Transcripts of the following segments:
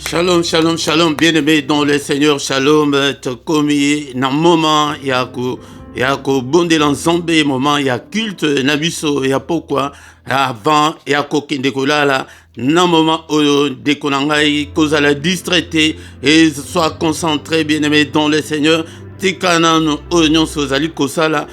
Shalom, shalom, shalom, bien-aimé dans le Seigneur, shalom, te commis, dans moment, yako bonde l'ensemble, moment, il y a culte, nabiso, il y a pourquoi, avant, il y a kokinde kolala, dans moment, dékonangai, cause à la distraité, et sois concentré, bien-aimé dans le Seigneur, tikanan, oignon, sozali kosala,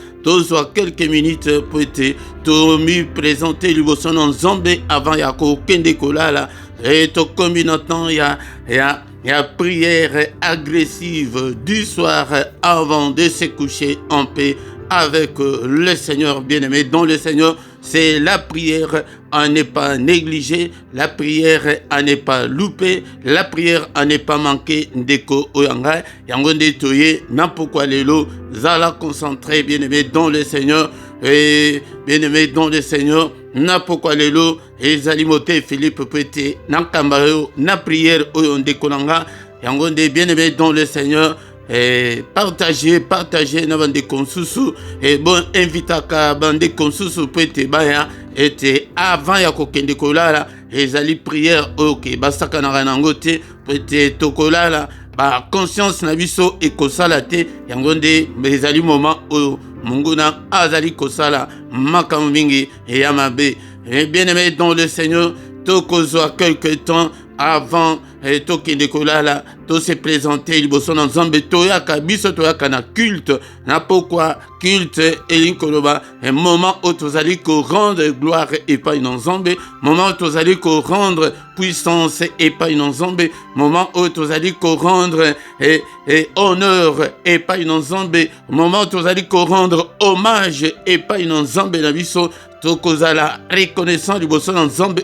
soit quelques minutes pour être, me présenter, l'uboson en zambé, avant, yako kende kolala, et tout comme maintenant, il y a prière agressive du soir avant de se coucher en paix avec le Seigneur bien-aimé. Dans le Seigneur, c'est la prière à ne pas négliger, la prière à ne pas louper, la prière à ne pas manquer d'eko oyanga. Yangonde toye, n'importe quoi lelo, zala concentré bien-aimé dans le Seigneur. Et bien-aimé dans le Seigneur, na pourquoi lelo ezali moté Philippe Pété na kambayo na prière oyo ndekolanga yango nde bien-aimé dans le Seigneur et partager na bande konsusu et bon invitaka bande konsusu Pété baya était avant ya kokende kolala ezali prière oyo ke basaka na nango te Pété tokolala ba conscience na biso ekosala te yango nde ezali moment oyo Munguna azali kosala makambo mingi et yamabe. Et bien-aimé dans le Seigneur, tokozwa quelque temps avant et tokende kolala, to se présenter liboso na Nzambe toyaka biso toyaka na culte. Na pourquoi culte elinkoloba un moment où tozali ko rendre gloire et pas na Nzambe, moment où tozali ko rendre puissance et pas na Nzambe, moment où tozali ko rendre et honneur et pas na Nzambe, moment où tozali ko rendre hommage et pas na Nzambe na biso. Tokozala reconnaissant du bosso dans Nzambe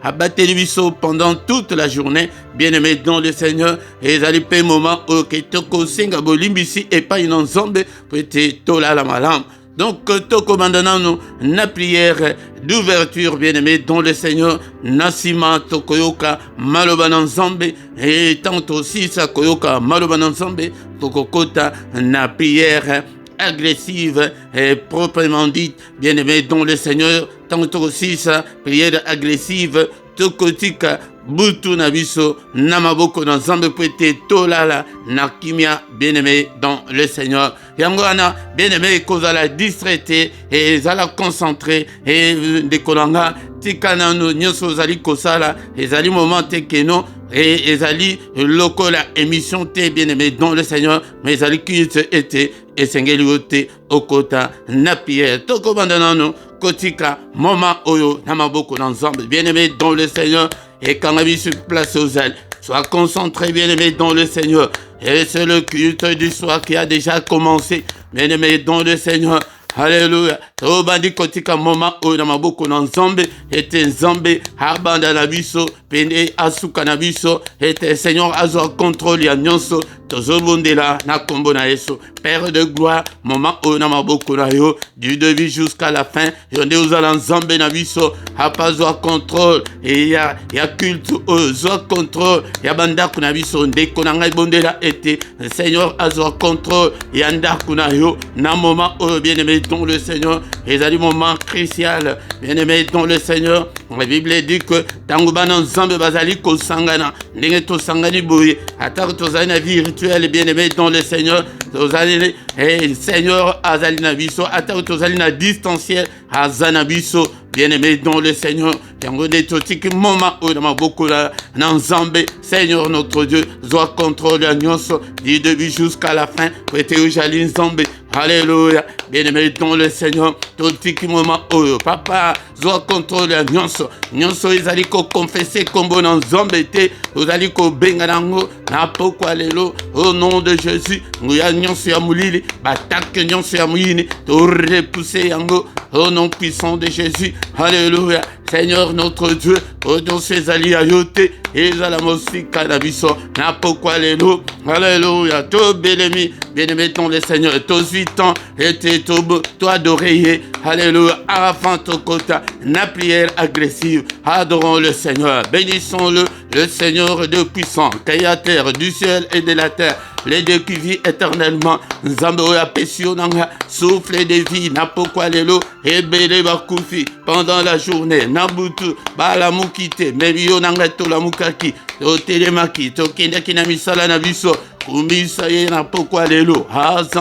abateli biso pendant toute la journée, bien-aimé dans le Seigneur, et zali pe moment où que toko singa bolimbisi et pas in Nzambe peut-être tola la malam. Donc toko mandana na prière d'ouverture, bien-aimé dans le Seigneur, nasima tokoyoka maloba na Nzambe et tant aussi sa koyoka maloba na Nzambe tokokota na prière agressive et proprement dite, bien-aimé dans le Seigneur, tantôt aussi sa prière agressive, tokotika, butu nabiso, namaboko na Nzambe pwete tolala, nakimia, bien-aimé dans le Seigneur. Yangwana, bien-aimé, kozala distraité, et zala concentré, et de kolanga, tikana no nyoso zali kosala, et zali moment tekeno, et ezali lokola émission te bien-aimé dans le Seigneur, mais ezali culte était et sengeli ote okota na prière toko bandanano kotika moment oyo na maboko na Nzambe bien-aimé dans le Seigneur et quand la vie se place aux ailes, sois concentré bien-aimé dans le Seigneur et c'est le culte du soir qui a déjà commencé bien-aimé dans le Seigneur. Alléluia. Tobandi kotika moma oyo na maboko na Nzambe ete Nzambe abanda na biso pene asuka na biso ete Seigneur azwa contrôle ya nyonso tozobondela na kombo na Yesu. Père de gloire, moment oyo na maboko na yo du début jusqu'à la fin yonde ozala Nzambe na biso apazwa contrôle et ya culte ozwa contrôle ya bandako na biso ndeko na ngai bondela ete Seigneur azwa contrôle ya ndako na yo na moment oyo bien-aimé dans le Seigneur, et à des moments crucial, bien-aimé dans le Seigneur. La Bible dit que Tangubana Nzambe bazali ko sangana, ndenge to sangani boye, atako to zali na vie rituelle bien-aimé dans le Seigneur, to zali Seigneur azali na biso, atako to zali na distanciel azana biso. Bien-aimé dans le Seigneur, yangone totiki moment où dans ma beaucoup là, Nzambe, Seigneur notre Dieu, soit contrôle à nyonso, du début jusqu'à la fin, prêtez au jali Nzambe. Alléluia, bien-aimé dans le Seigneur, totiki moment où papa, soit contrôle à nyonso, nyonso izali ko confesser kombo na Nzambe te, uzali ko benga nango, na pourquoi lelo, au nom de Jésus, nguya nyonso ya mulili, batak nyonso ya muyini, to repousser yango, au nom puissant de Jésus. Alléluia. Seigneur notre Dieu, dans ces alliayotés, et à la musique cannabis, n'a pourquoi les loups. Alléluia. Toi, bien-aimé dans le Seigneur, tous 8 ans, et toi d'oreiller. Alléluia. Avant ton quota, la prière agressive. Adorons le Seigneur, bénissons-le, le Seigneur de puissance, créateur du ciel et de la terre, les deux qui vivent éternellement. Nzambe oya pesio nanga, souffle de vie, napokwa lelo, ebele bakufi, pendant la journée, nabutu, bala mukite, mebio nanga tola mukaki, to telemaki, to kendaki na misala na biso, kumisa ye napokwa lelo,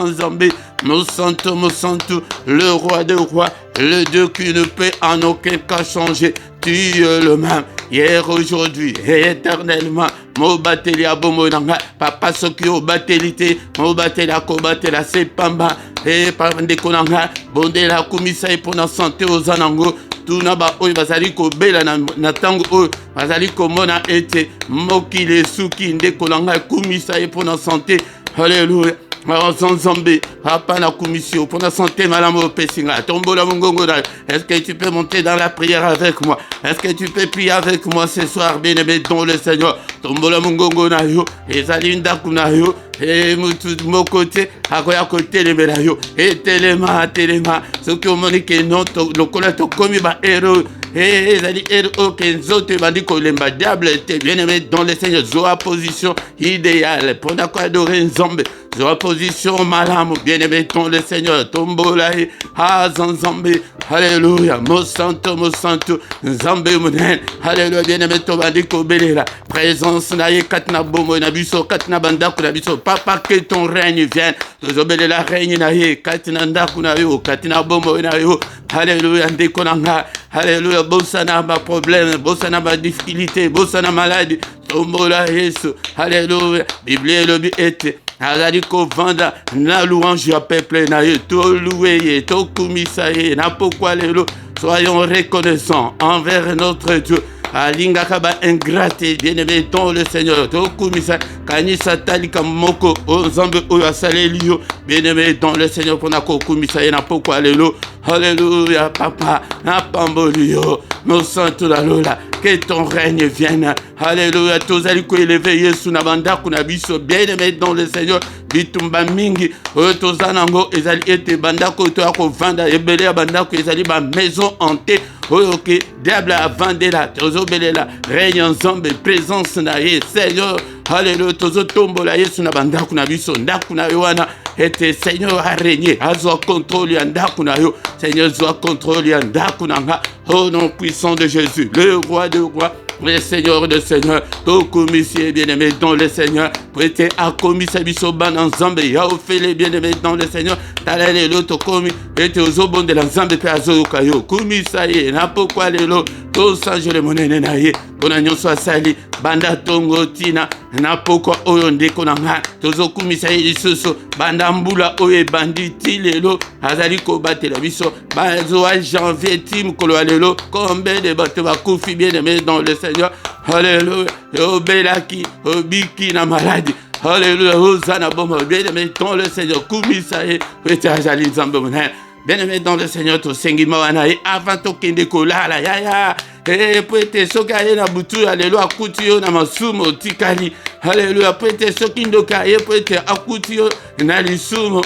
Nzambe, mon santo, le roi des rois, le Dieu qui ne peut en aucun cas changer. Tu es le même, hier, aujourd'hui, et éternellement. Mo bateli abomo nanga, papa soki o batelite, mo batela ko batela sepamba, et par ndekonanga, bonde la komisa et pour la santé aux anango. Tuna ba oyo bazali ko bela na tango oyo bazali ko mona ete mokile suki ndekolanga komisa et pour la santé. Alléluia. Nzambe, papa na commission pour la santé malamu pesinga tombola mongongo. Est-ce que tu peux monter dans la prière avec moi? Est-ce que tu peux prier avec moi ce soir, bien-aimé dans le Seigneur? Tombola mongongo na yo, ezali ndaku na yo, et mutu mo côté, akoya côté le melayo, et telema, soki omoni ke non to lokola to komi ba héros. Et ezali héros ke nzoto bandi kolemba diable était bien-aimé dans le Seigneur. Zoa position idéale pour adorer Nzambe. Zoa position malamu bien-aimé dans le Seigneur. Tombola e Nzambe. Alléluia. Mo santo Nzambe munen. Alléluia bien-aimé to bandi ko belela. Présence na ye katna bomo na biso katna bandako na biso. Papa que ton règne vienne. Tozobelela règne na ye katna ndako na yo katna bomo na yo. Alléluia ndekonanga. Alléluia, bosana ma problème, bosana ma difficulté, bosana maladie. Tombola Yesu. Alléluia. Bible le bi ete. Azali ko vanda na louange ya peuple na ye. To loué, to kumisa ye. Na pourquoi lelo. Soyons reconnaissants envers notre Dieu. Alinga kaba ingrate, bien-aimé dans le Seigneur. Tokumisa kanisa talika moko Nzambe oyo asalelio, bien-aimé dans le Seigneur pour nako kumisa ye na pourquoi lelo. Alléluia papa, na pambolio, nos santo la lola, que ton règne vienne. Alléluia, tozali ko élever Yesu na bandako na biso, bien-aimé dans le Seigneur. Bitumba mingi oyo tozanango ezali ete bandako to ako vanda ebele ya bandako ezali ba maison hantée. Oyo ke diable a vandela tozobelela règne Nzambe présence na ye Seigneur. Alléluia, tozo tombola Yesu na bandako na biso ndako na yo wana ete Seigneur a régné azwa contrôle ya ndako na yo Seigneur zwa contrôle ya ndako na nga au nom puissant de Jésus le roi de rois, le Seigneur de Seigneur, tout commissaire bien-aimé dans le Seigneur, prêtez à commissaire biso ban Nzambe, ya ofele bien-aimé dans le Seigneur, talale l'autre commis, et te ozobon de l'Nzambe pe azo kayo, commissaire, na pourquoi lelo, tout ça je le monene na ye, bona nyonso asali, banda tongo tina, na pourquoi oyo ndeko na nga, tozo commissaire lisusu, banda mbula oyo banditi lelo, azali ko batela biso, bazo a janvier tim kolo lelo, combien de bateaux bakufi bien-aimé dans le Seigneur. Alléluia. Obelaki, obiki na maladie. Alléluia. Hosanna bomo. Bien-aimé dans le Seigneur. Kumisaye. Ajali Nzambe mona. Bien-aimé dans le Seigneur. To sengi mawana. Avant to kende kolala. Ya. Prete soka ye na butu. Alléluia. Akutiyo na masumo tikali. Alléluia. Prete sokindo kaye. Prete akutiyo na lisumo.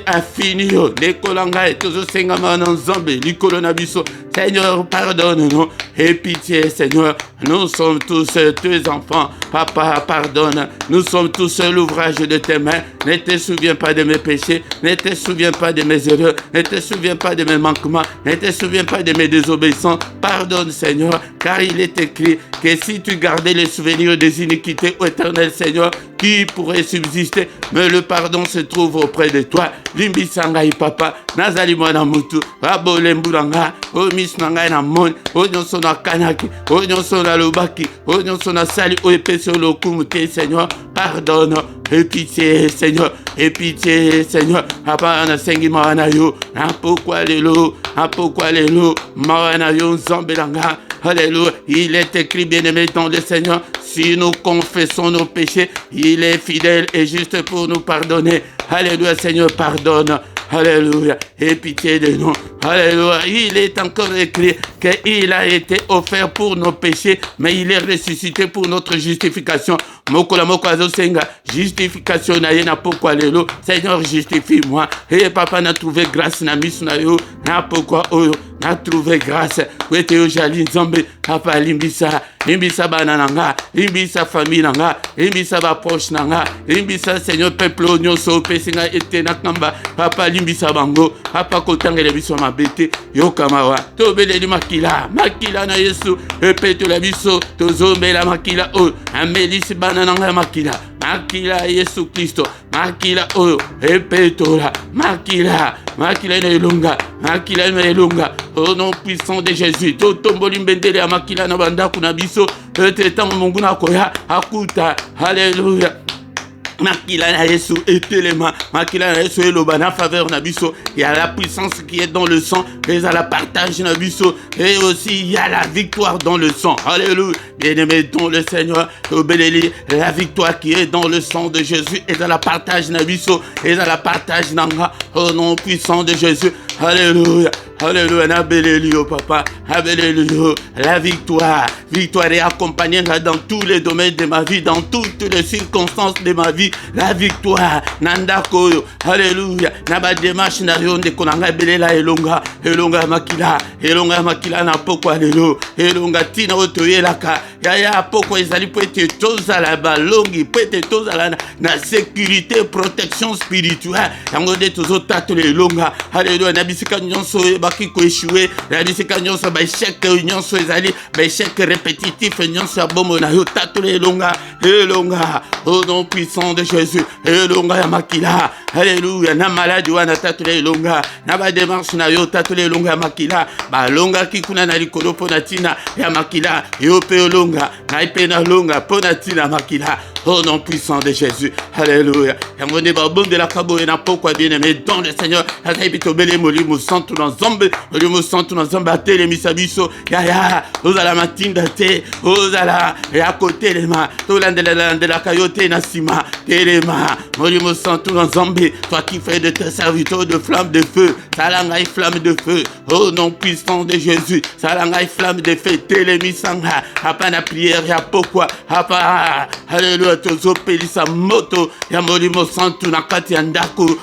Affinio, décolanga et tous senga manan Nzambe, likolo na biso. Seigneur, pardonne-nous et pitié, Seigneur. Nous sommes tous tes enfants. Papa, pardonne. Nous sommes tous l'ouvrage de tes mains. Ne te souviens pas de mes péchés. Ne te souviens pas de mes erreurs. Ne te souviens pas de mes manquements. Ne te souviens pas de mes désobéissances. Pardonne, Seigneur, car il est écrit que si tu gardais les souvenirs des iniquités, ô éternel Seigneur, qui pourrait subsister, mais le pardon se trouve auprès de toi. Limbi sangai papa, nazali mwana mutu, rabole mbulanga, o misnanga na mon, o nyonso na kanaki, o nyonso na lobaki, o nyonso na sali, o epesi lokumute, Seigneur, pardonne, et pitié, Seigneur, et pitié, Seigneur, papa na sengi mawana yo, na pourquoi lelo, mawana yo nzambelanga. Alléluia, il est écrit bien-aimé dans le Seigneur, si nous confessons nos péchés, il est fidèle et juste pour nous pardonner. Alléluia, Seigneur, pardonne. Alléluia, et pitié de nous. Alléluia, il est encore écrit qu'il a été offert pour nos péchés, mais il est ressuscité pour notre justification. Mokola moko azosenga, justification na ye na pourquoi lelo. Seigneur, justifie-moi. Et papa n'a trouvé grâce na misu na yo, na pourquoi oyo. na trouvé grâce wete ojali nzambe papa limbisa bana nanga limbisa famille nanga limbisa ba proche nanga limbisa Seigneur peuple nyonso pesinga ete na kamba papa limbisa bango papa kotangela biso mabete yokamawa tobeleli makila na Yesu epeto la biso tozombela makila o amelisi bana nanga makila Yesu Kristo makila oyo epetola makila na elonga au nom puissant de Jésus totomboli mbendele ya makila na bandako na biso ete tango mungu na koya akuta haleluya makila na Yesu etelema makila na Yesu eloba na faveur na biso. Il y a la puissance qui est dans le sang mais à la partage na biso et aussi il y a la victoire dans le sang. Alléluia. Bien-aimé dans le Seigneur obéléli la victoire qui est dans le sang de Jésus et dans la partage na biso et dans la partage nanga au nom puissant de Jésus. Alléluia. Alléluia, Abelelio, papa, Abelelio, la victoire est accompagnée dans tous les domaines de ma vie, dans toutes les circonstances de ma vie, la victoire, Nandakoyo, Alléluia, Naba démarche na yonde konanga belela elonga makila na pokwa lelo, elonga tina otoyelaka, yaya pokwa ezali pwete tozala balongi, pwete tozala na sécurité, protection spirituelle, yango de tozotato elonga, Alléluia, nabisika nyonso qui échoué la bisika nyonso ba échec nyonso ezali ba échec répétitif nyonso ya bomo na yo tatule elonga au nom puissant de Jésus elonga ya makila alléluia na maladi wana tatule elonga na ba démarche na yo tatule elonga ya makila ba longa kikuna na likolo pona tina ya makila yo pe elonga na ipe na longa pona tina makila au nom puissant de Jésus alléluia yangonde ba bonde la kabo na pokwa bien-aimé dans le Seigneur azabito bele molimo santo dans zombe molimo santo dans zombe atele misabiso ya ozala matinda te ozala ya côté les mains tolandela la kayote na sima telema molimo santo dans zombe toi qui fais de tes serviteurs de flamme de feu salangai flamme de feu au nom puissant de Jésus salangai flamme de feu telemisanga apana prière ya pokwa apa alléluia tozo pelisa moto ya molimo santo na kati ya ndako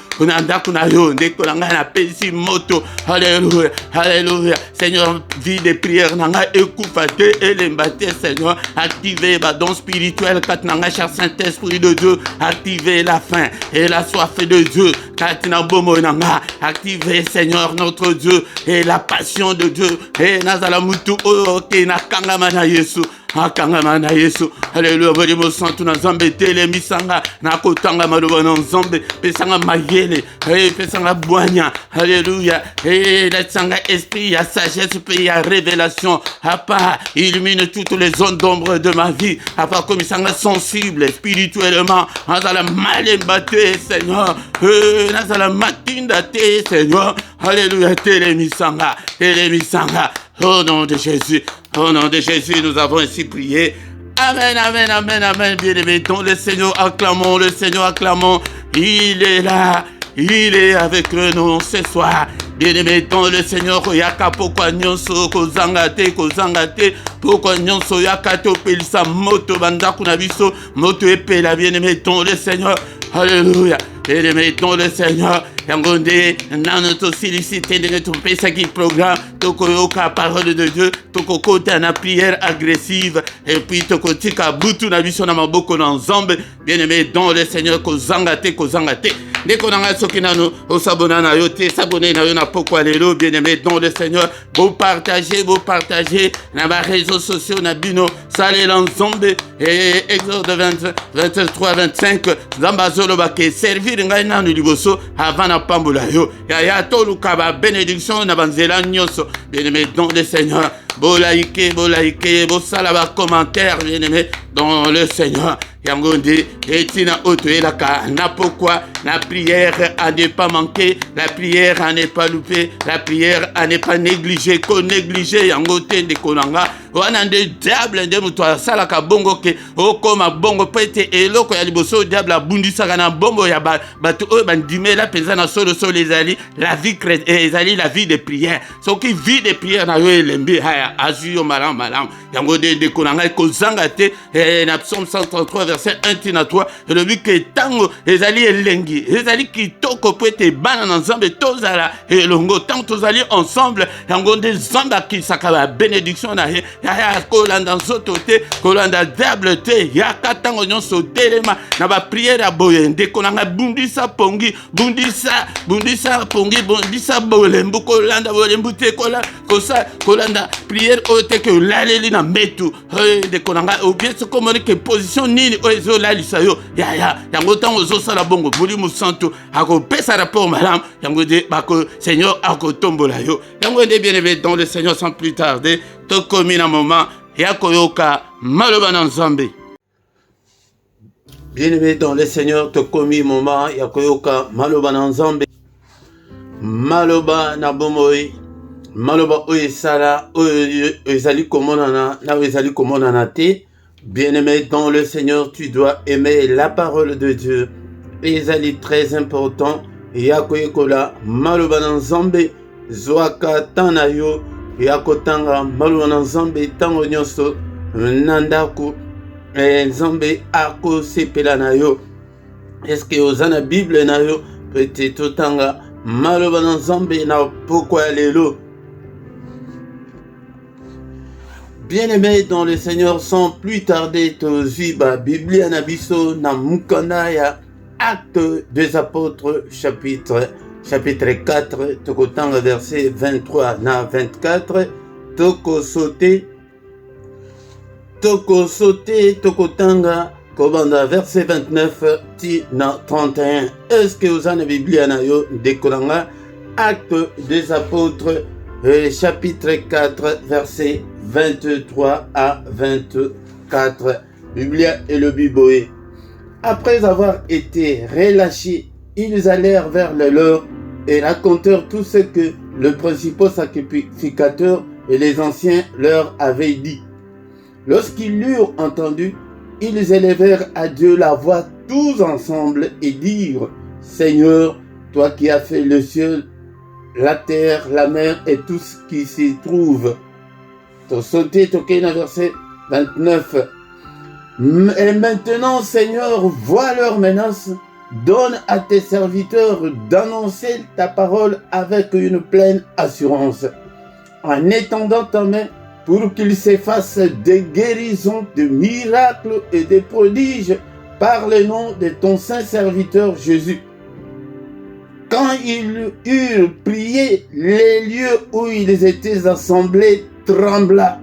na yo ndeko na ngai na pelisi moto alléluia alléluia Seigneur vie de prière na ngai ekufa te elemba te Seigneur activez ba don spirituel kat na ngai cher Saint-Esprit de Dieu activez la faim et la soif de Dieu kat na bomo na ngai activez Seigneur notre Dieu et la passion de Dieu et nazala mutu o ke na kangama na Yesu akangama na Yesu alléluia molimo santo na nzambe telemisanga na kotanga maloba na nzambe pesanga mayele pesanga bwanya alléluia et laissanga esprit ya sagesse pe ya révélation apa illumine toutes les zones d'ombre de ma vie apa comme sanga sensible spirituellement nazala malembate Seigneur nazala matinda te Seigneur alléluia telemisanga au nom de Jésus. Au nom de Jésus, nous avons ainsi prié. Amen, amen, amen, amen. Bien-aimés, dans le Seigneur, acclamons le Seigneur, acclamons. Il est là, il est avec nous ce soir. Bien-aimés, dans le Seigneur, yaka pokwa nyonso kozangate, pokwa nyonso yaka topelisa moto bandaku na biso, moto epela bien-aimés, dans le Seigneur. Alléluia. Bien-aimés, dans le Seigneur. Yangonde, nanoto silicité de notre pesa qui programme, tokoyoka parole de Dieu, tokokota na prière agressive, et puis tokotika butu na biso na maboko na nzambe, bien-aimé dans le Seigneur, kozangate. Ndeko nanga soki nano, osabona na yote, sabone na yo na pokwa lelo, bien-aimé dans le Seigneur, vous partagez, na ba réseaux sociaux na bino, sale l'ensemble, et Exode 23, 25, zambazolo bake, servir ngai nanu liboso, avant na pambola yo ya toluka ba bénédiction na banzela nyonso bien-aimé dans le Seigneur bolaike bosala ba commentaire bien-aimé dans le Seigneur yangondi etina otoyelaka na pourquoi la prière à ne pas manquer, la prière à ne pas louper, la prière à ne pas négliger, ko négliger yangote de konanga wana nde diable nde muto asalaka bongo ke okoma bongo pete eloko ya liboso diable abundisaka na bongo ya bato oyo bandimela penza na solo ezali la vie ezali la vie de prière soki vie de prière na yo elembi haya azwi yo malamu yango nde ndeko na ngai kozanga te na psaume 133 verset 1 tina 3 elobi ke ntango ezali elengi ezali kitoko po ete bana na nzambe tozala elongo ntango tozali ensemble yango nde nzambe akisaka babénédiction na ye yaya kolanda nzoto te kolanda diable te yaka ntango nyonso telema na bapriere ya boye ndeko na ngai bundisa pongi bundisa pongi bundisa bolembu kolanda bolembu te kolanda priere oyo te ke olaleli na mbetu ndeko na ngai obien soki omoni ke position nini oyo ezolalisa yo yaya yango ntango ozosala bongo molimo santo akopesa rapport malamu yango nde seigneur akotombola yo yango nde bien aimé dans le seigneur sans plus tarder tokomi na moment ya koyoka maloba na nzambe. Bien-aimé dans le Seigneur, tokomi moment ya koyoka maloba na nzambe, maloba na bomoi, maloba oyo esala oyo ezali komonana na oyo ezali komonana te. Bien-aimé dans le Seigneur, tu dois aimer la parole de Dieu. Ezali très important ya koyekola maloba na nzambe zwaka tana yo ya kotanga maloba na nzambe tango nyonso na ndako nzambe akosepela na yo. Eske oza na Bible na yo peut-être totanga maloba na nzambe na pokwa ya lelo. Bien-aimé dans le Seigneur, sans plus tarder tozwi ba Biblia na biso na mukanda ya Actes des Apôtres chapitre 4 tokotanga verset 23 na 24 tokosauter tokotanga kobanda verset 29 ti na 31. Est-ce que vous avez Biblia na yo dekolanga Actes des Apôtres chapitre 4 verset 23 à 24. Biblia et le Biboé. Après avoir été relâchés, ils allèrent vers le leur et racontèrent tout ce que le principal sacrificateur et les anciens leur avaient dit. Lorsqu'ils l'eurent entendu, ils élevèrent à Dieu la voix tous ensemble et dirent: Seigneur, toi qui as fait le ciel, la terre, la mer et tout ce qui s'y trouve. Sauté, verset 29. Et maintenant, Seigneur, vois leurs menaces. Donne à tes serviteurs d'annoncer ta parole avec une pleine assurance, en étendant ta main pour qu'ils s'effacent des guérisons, des miracles et des prodiges par le nom de ton saint serviteur Jésus. Quand ils eurent prié, les lieux où ils étaient assemblés trembla.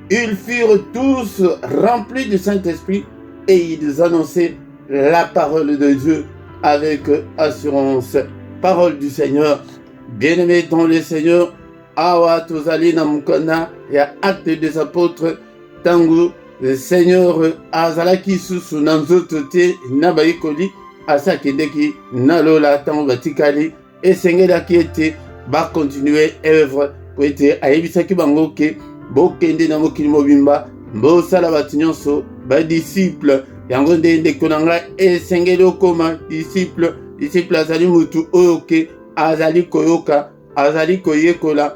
Ils furent tous remplis du Saint-Esprit et ils annonçaient la parole de Dieu avec assurance. Parole du Seigneur. Bien-aimés dans le Seigneur, awa tozali na mukana ya Acte des Apôtres tango le Seigneur azalaki susu na nzoto te na bayikoli asakendeki na lola tango batikali esengelaki ete bakontinue œuvre po ete ayebisaki bango ke bokende na mokili mobimba bosala bato nyonso badisciple yango nde ndeko na ngai esengeli okoma disciple azali mutu oyo ke azali koyoka azali koyekola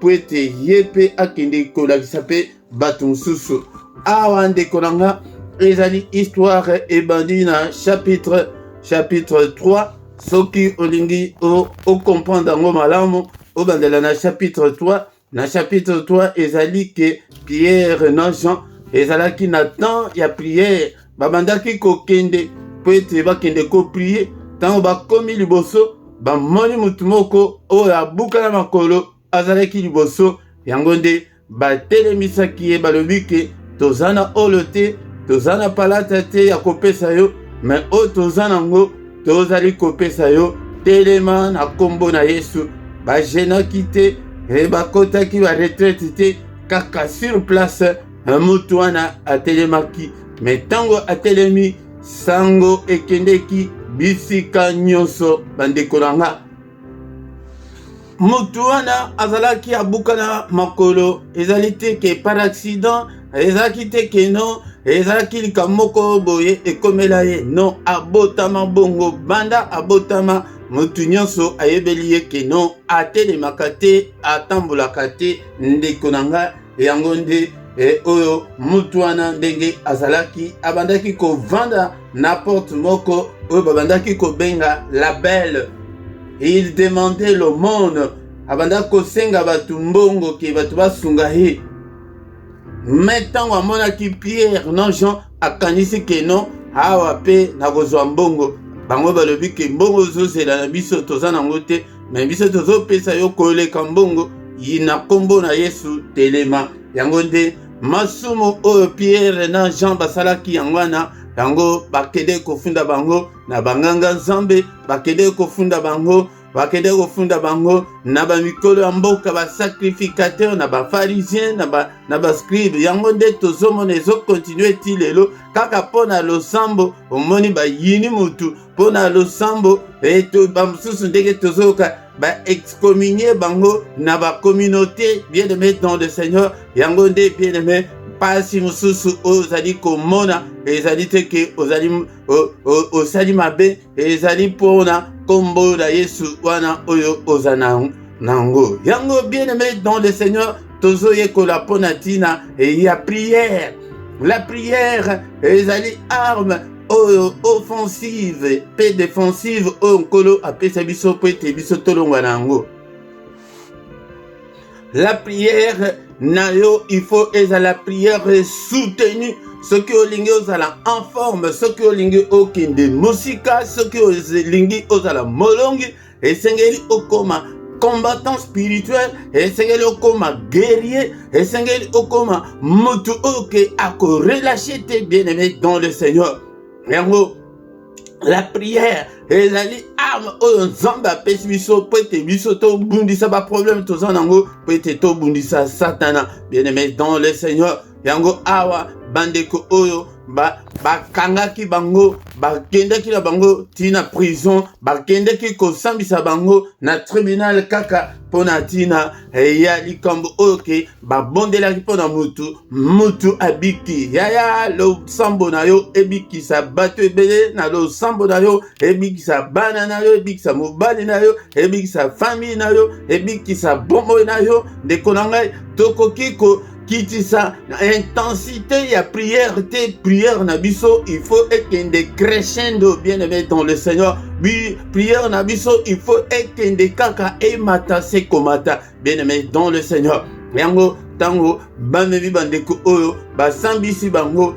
po ete ye mpe akende kolakisa mpe bato mosusu. Awa ndeko na nga ezali histoire ebandi na chapitre 3 soki olingi okomprendre yango malamu obandela na chapitre 3. Na chapitre 3 ezali ke Pierre na Jean ezalaki na temps ya prière babandaki kokende po ete bakende koprie ntango bakomi liboso bamoni mutu moko oyo abukana makolo azalaki liboso yango nde batelemisaki ye balobi ke toza na olo te toza na palata te ya kopesa yo me oyo toza nango tozali kopesa yo telema na kombo na Yesu. Bajenaki te bakotaki baretraite te kaka sur place mutu wana atelemaki me ntango atelemi sango ekendeki bisika nyonso. Bandeko na nga mutu wana azalaki abukana makolo ezali te ke par accident ezalaki te ke non ezalaki likambo moko boye ekomela ye non abotama bongo banda abotama mutu nyonso ayebeli ye ke non atelemaka te atambolaka te ndeko na nga yango nde oyo mutu wana ndenge azalaki abandaki kovanda na porte moko oyo babandaki kobenga la belle. Il demandait l'aumône abandaki kosenga bato mbongo ke bato basunga ye. Mais ntango amonaki Pierre na Jean akanisi ke non awa mpe nakozwa mbongo, bango balobi ke mbongo ozozela na biso toza nango te, me biso tozopesa yo koleka mbongo na kombo na Yesu telema. Yango nde masumu oyo Pierre na Jean basalaki yango wana, yango bakende kofunda bango na banganga nzambe, bakende kofunda bango na bamikolo ya mboka basacrificateur na bafarisien na bascribe. Yango nde tozomona ezokontinue ti lelo kaka mpo na losambo omoni bayini mutu mpo na losambo bamosusu ndenge tozoyoka baexcommunier bango na bacommunauté bien-aimé dans le Seigneur. Yango nde bien-aimé pasi mosusu oyo ozali komona ezali te ke osali mabe, ezali mpona kombo na Yesu wana oyo oza nango. Yango bien-aimé dans le Seigneur tozoyekola mpona ntina ya prière. La prière ezali arme oyo offensive pe défensive oyo nkolo apesa biso po ete biso tolongwa na yango. La prière nayo il faut ezala prière soutenue. Soki olingi ozala en forme, soki olingi okende mosika, soki olingi ozala molongi, esengeli okoma combattant spirituel, esengeli okoma guerrier, esengeli okoma mutu oke ako relâcher te bien-aimé dans le Seigneur. Yango la prière ezali arme oyo nzambe apesi biso po ete biso tobundisa baproblème toza nango, po ete tobundisa satana bien-aimé dans le Seigneur. Yango awa bandeko oyo bakangaki bango, bakendaki na bango tina prison, bakendaki kosambisa bango na tribunal kaka pona tina ya likambo oyo ke babondelaki pona mutu abiki. Yaya losambo na yo ebikisa bato ebele, na losambo na yo ebikisa bana na yo, ebikisa mobali na yo, ebikisa famille na yo, ebikisa bomoi na yo. Ndeko na ngai tokoki kitisa na intensité ya prière te prière na biso il faut ekende crescendo bien-aimé dans le Seigneur. Prière na biso il faut ekende kaka emata se komata bien-aimé dans le Seigneur. Yango tango bamebi bandeko oyo basambisi bango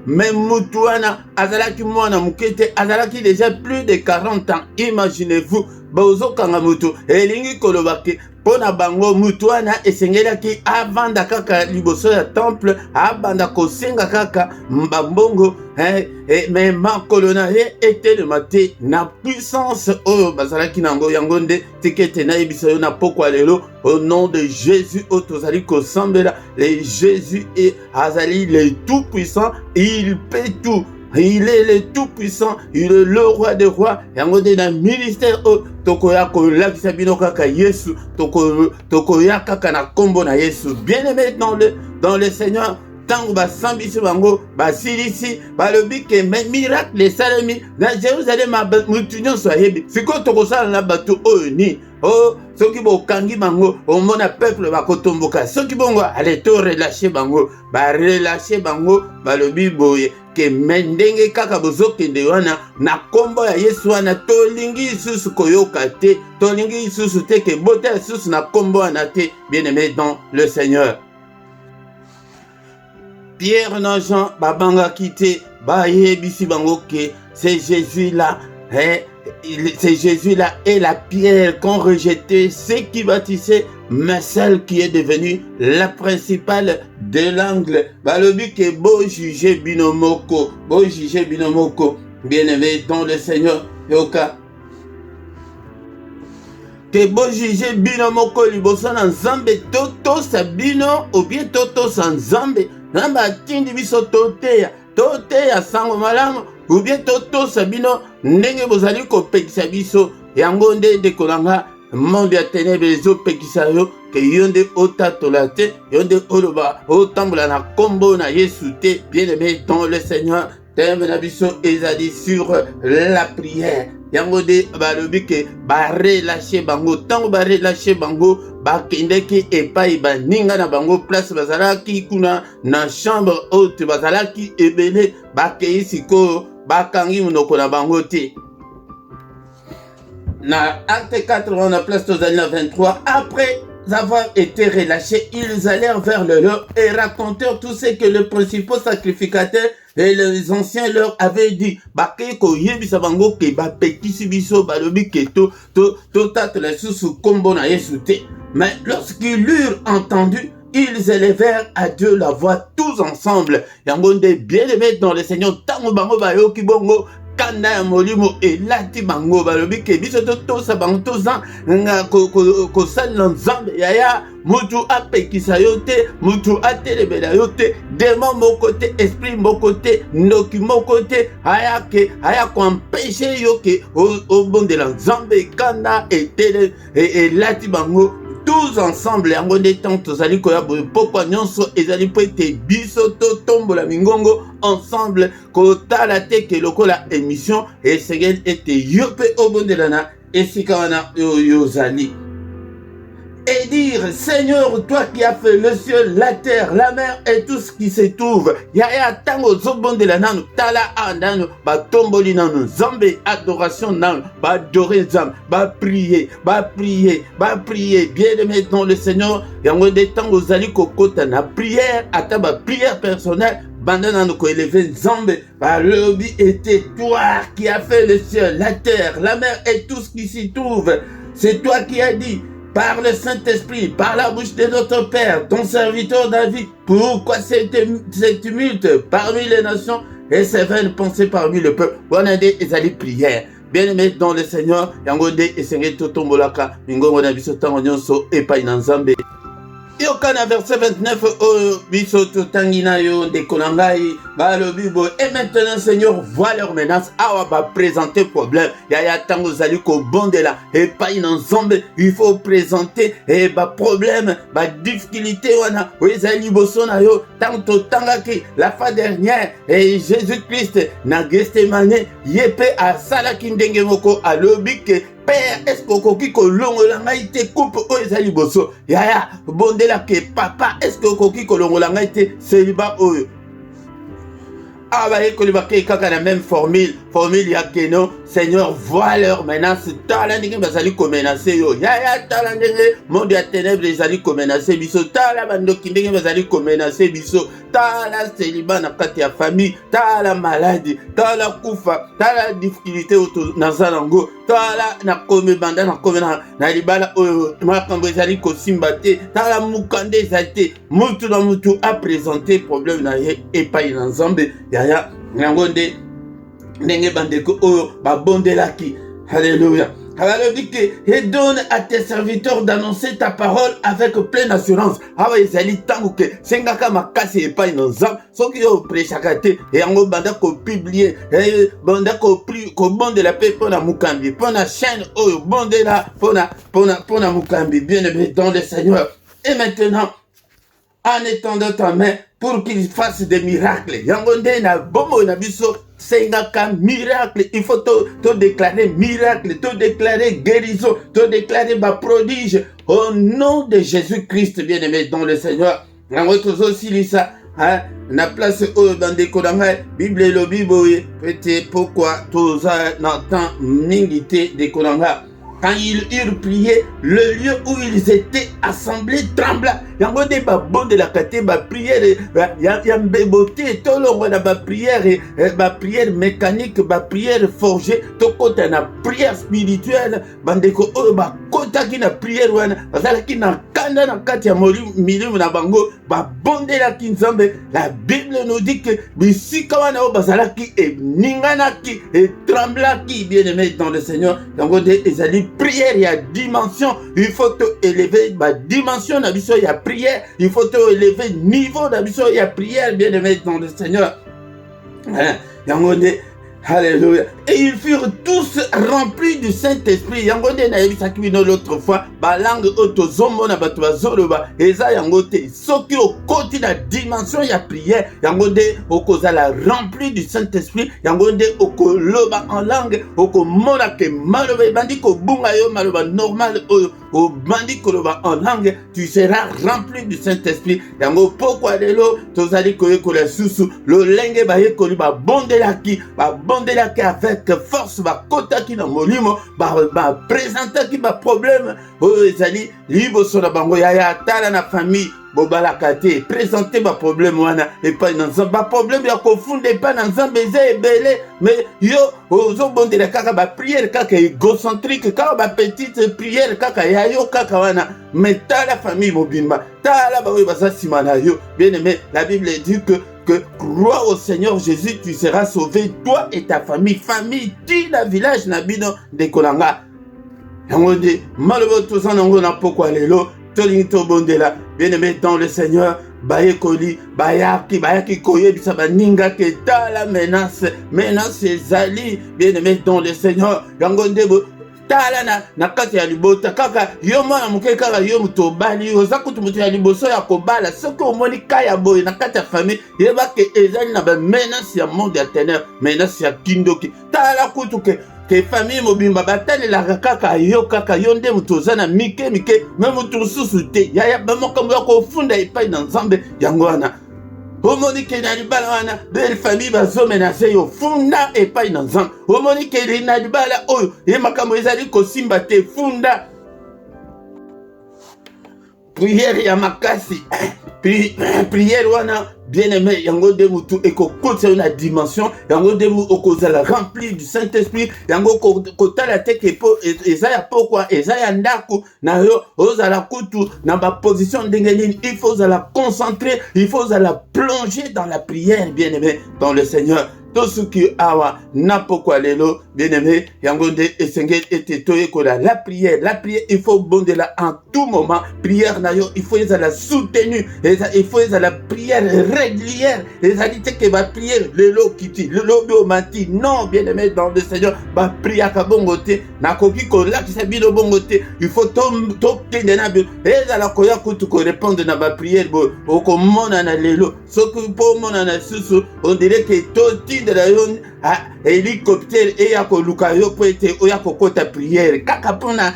même mutu wana azalaki mwana mukete, azalaki déjà plus de 40 ans. Imaginez-vous bozokanga mutu elingi kolobaki pona bango mutu wana esengelaki avanda kaka liboso ya temple, abanda kosenga kaka mbambongo mais makolo na ye etelema te na puissance oyo bazalaki nango. Yango nde tikete nayebisa yo na pokwa lelo au nom de Jésus oyo tozali kosambela. Le Jésus azali le tout puissant, il peut tout. Il est le tout-puissant, il est le roi des rois. Yango de na ministère tokoya kolakisa bino kaka Yesu, tokoya kaka na kombo na Yesu. Bien-aimé dans le Seigneur, tango basambisi bango basilisi balobi ke miracle esalemi na Jérusalem mutu nyonso ayebi. Sikoyo tokosala na bato oyo ni soki bokangi bango omona peuple bakotomboka, soki bongo ale to relâcher bango balobi boye ke mendenge kaka bozokende wana na kombo ya Yesu wana tolingi isusu koyoka te, tolingi isusu te ke bote isusu na kombo wana te. Bien-aimé dans le Seigneur, Pierre na Jean babangaki te bayebisi bango ke c'est Jésus là, c'est Jésus là et la pierre qu'ont rejeté ceux qui bâtissaient, mais celle qui est devenue la principale de l'angle. Balobi ke bo juger binomoko, bien-aimé dans le Seigneur. Yoka ke bo juger binomoko liboso na nzambe toto sabino ou bien toto sa nzambe namba tindi biso toteya sango malamu ou bien toto sabino ndenge bozali kopekisa biso. Yango nde ndeko na nga monde ya ténèbres ezopekisa yo ke yo nde otatola te, yo nde oloba otambola na kombo na Yesu te. Bien-aimé dans le Seigneur, thème na biso ezali sur la prière. yango de balobi ke ba relâcher bango tango ba relâcher bango ba kendeki epai ba ninga na bango place bazalaki kuna na chambre haute bazalaki ebele ba kei siko ba kangi monoko na bango te. Na acte 4 on a place aux années 23 après avoir été relâchés, ils allèrent vers le leur et racontèrent tout ce que le principal sacrificateur et les anciens leur avaient dit. Bakeko yebisa bango ke ba petisi biso balobi ke to tatla susu kombo na Yesu te. Mais lorsqu'ils l'eurent entendu, ils élevèrent à Dieu la voix tous ensemble. Yango de bien-aimés dans le Seigneur, tango bango bayo kibongo kanda ya molimo elati bango balobi ke biso totosa bango tozan nga kosalela nzambe yaya mutu apekisa yo te mutu atelemela yo te démon moko te esprit moko te ndoki moko te aya koempêche yo ke obondela nzambe kanda elati bango tous ensemble yango nde ntango tozali koya boye pokwa nyonso ezali po ete biso totombola mingongo ensemble kotala te ke lokola émission esengeli ete yo mpe obondela na esika wana oyo ozali et dire Seigneur, toi qui as fait le ciel, la terre, la mer et tout ce qui se trouve. Yaya tango zobonde la nanu tala andano ba tomboli nanu zambe adoration nanu ba adorer zam ba prier bien aimé dans le Seigneur. Yango de tango zali kokota na prière ata ba prière personnelle. Bandana nous élever Nzambe, lobi était toi qui as fait le ciel, la terre, la mer et tout ce qui s'y trouve. C'est toi qui as dit par le Saint-Esprit, par la bouche de notre Père, ton serviteur David, pourquoi cette tumulte parmi les nations et ces vaines pensées parmi le peuple. Bonade et ali prière. Bien-aimé dans le Seigneur, Yangode et Seigneur Totombolaka, Mingo Nabiso Tangonyonso et Painanzambe. Yokana verset 29 biso totangina yo de konangai ba le bibo et maintenant Seigneur voit leur menace awa ba présenter problème ya tango zali ko bondela et pas in Nzambe il faut présenter et ba problème ba difficulté wana ezali bosona yo tanto tangaki la fois dernière et Jésus-Christ na Gethsemane yepe a salaki ndenge moko alobike Père, est-ce que koki kolongola ngai te coupe o ezali boso yaya bondela ke papa est-ce que koki kolongola ngai te célibat oyo abaye kolibake kaka na même formule ya keno Seigneur voit leur menace tala ndenge bazali ko menacer yo yaya tala ndenge monde ya ténèbres ezali ko menacer biso tala bandoki ndenge bazali ko menacer biso tala célibat na kati ya famille tala maladie tala kufa tala difficulté auto nazalango tala na kome banda na kome na libala oyo makambo ezali ko simba te tala mukande ezali mutu na mutu a présenter problème na ye epai na Nzambe yaya ngangonde ndenge bandeko oyo babondelaki. Alléluia. Alors dit que et donne à tes serviteurs d'annoncer ta parole avec pleine assurance. Awa ezali tango ke sengaka makasi epai na Nzambe soki yo prêchaka te yango banda ko publier banda ko bondela pe pona mukambi pona chaîne oyo bondela pona mukambi bien aimé dans le Seigneur. Et maintenant en étendant ta main pour qu'il fasse des miracles. Yangonde na bomo na biso sengaka miracle. Il faut te déclarer miracle, te déclarer guérison, te déclarer ma prodige au nom de Jésus-Christ, bien-aimé dans le Seigneur. Yangoto aussi lisa na place au bandeko danga Bible lo biboye peut-être pourquoi toza na temps mingité de konanga. Quand ils eurent prié, le lieu où ils étaient assemblés trembla. Yango de ba bon de la kate ba prière ya mbebote tolongo na ba prière mécanique ba prière forgée to kota na prière spirituelle bandeko o ba kota ki na prière wana bazala ki na kanda na kati ya milimu na bango ba bondela ki Nzambe. La Bible nous dit que bisika wana o bazala ki e ningana ki e trembla ki bien-aimé dans le Seigneur. Yango de ezali prière, il y a dimension, il faut te élever ma dimension d'habitude, il y a prière, il faut te élever niveau d'habitude, il y a prière, bien aimé dans le Seigneur. Alléluia. Et ils furent tous remplis du Saint-Esprit. Yango nde nayebisaki bino l'autre fois, balangue oyo tozomona bato bazoloba eza yango te. Soki okoti na dimension ya prière, yango nde okozala rempli du Saint-Esprit, yango nde okoloba en langue, okomona ke maloba ebandi kobunga yo maloba normal oyo obandi koloba en langue, tu seras rempli du Saint-Esprit. Yango pokwa lelo tozali koyekola susu lolenge bayekoli babondelaki avec force, bakotaki na molimo, bapresentaki baproblème oyo ezali liboso na bango ya tala na famille bobalaka te présenter baproblème wana epai na nzambe, baproblème ya kofunda epai na nzambe eza ebele, mais yo ozobondela kaka bapriere kaka égocentrique, kaka bapetite priere kaka ya yo kaka wana, mais tala famille mobimba, tala baoyo baza nsima na yo. Bien aimé, la Bible dit que crois au Seigneur Jésus, tu seras sauvé, toi et ta famille. Famille, ti na village na bino de Kolanga. Yango de malobo tozana ngo na pokwa lelo, tolingi tobondela. Bien aimé dans le Seigneur, bayekoli, bayaki koyebisa baninga ke tala menace ezali. Bien aimé dans le Seigneur, yango ndebo tala na kati ya libota kaka yo mwana moke kaka yo muto bali oza kutu muto ya liboso ya kobala soki omoni kaya boye na kati ya famille yeba ke ezali na ba menace ya monde ya ténèbres, menace ya kindoki. Tala kutu ke famille mobimba batalelaka kaka yo nde muto oza na mike me mutu mosusu te yaya bamokambo ya kofunda epai na nzambe. Yango wana omoni ke na libala wana belle famille bazomenase yo funda epai na nzambe. Omoni ke na libala oyo ye makambo ezali kosimba te funda. Prière ya makasi prière wana bien aimé yango de mutu ekokotisa yo na dimension, yango de mu okozala rempli du Saint-Esprit, yango kotala te ke po eza ya pokwa eza ya ndako na yo ozala kutu na ba position ndenge nini. Il faut la concentrer, il faut la plonger dans la prière, bien aimé dans le Seigneur. Tout ce qui awa napokwa lelo bien aimé yango nde esengeli ete toyekola la prière il faut bondela en tout moment. Prière na yo il faut ezala soutenu, il faut ezala prière régulière, ezali te ke ba prière lelo kiti lelo biomati non. Bien aimé dans le Seigneur, ba prière ka bongo te nakoki kolakisa bino bongo te, il faut to kende na bio ezala koya kutu ko répondre na ba prière bo okomona na lelo soki po mona na susu on dirait que toti de la yon hélicoptère et ya koluka yo po ete oya kokota prière kaka pona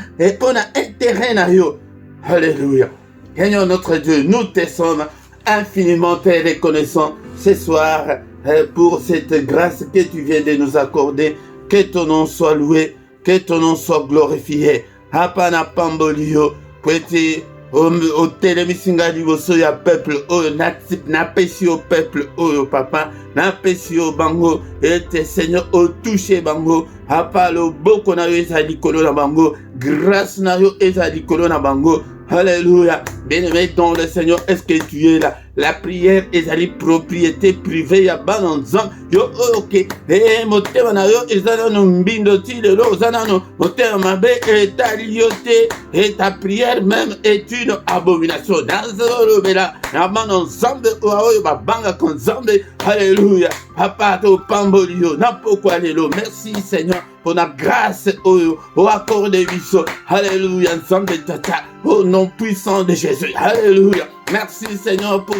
intérêt na yo. Alléluia. Seigneur notre Dieu, nous te sommes infiniment reconnaissants ce soir pour cette grâce que tu viens de nous accorder. Que ton nom soit loué, que ton nom soit glorifié. Hapana pambolio pwete o telemisinga liboso ya peuple oyo napesi o peuple oyo papa napesi o bango ete Seigneur o touche bango apa loboko na yo eza likolo na bango, grâce na yo eza likolo na bango. Alléluia. Bien-aimé dans le Seigneur, est-ce que tu es là? La prière est la propriété privée ya bananzam yo ok motema na yo ezana no mbindo ti lelo ozana no motema mabe etaliote et ta prière même est une abomination nazolo bela na bananzambe oyo babanga konzambe. Alléluia. Papa to pambolio na pokwa lelo. Merci Seigneur pour la grâce au accord de biso. Alléluia. Nzambe tata au nom puissant de Jésus. Alléluia. Merci Seigneur pour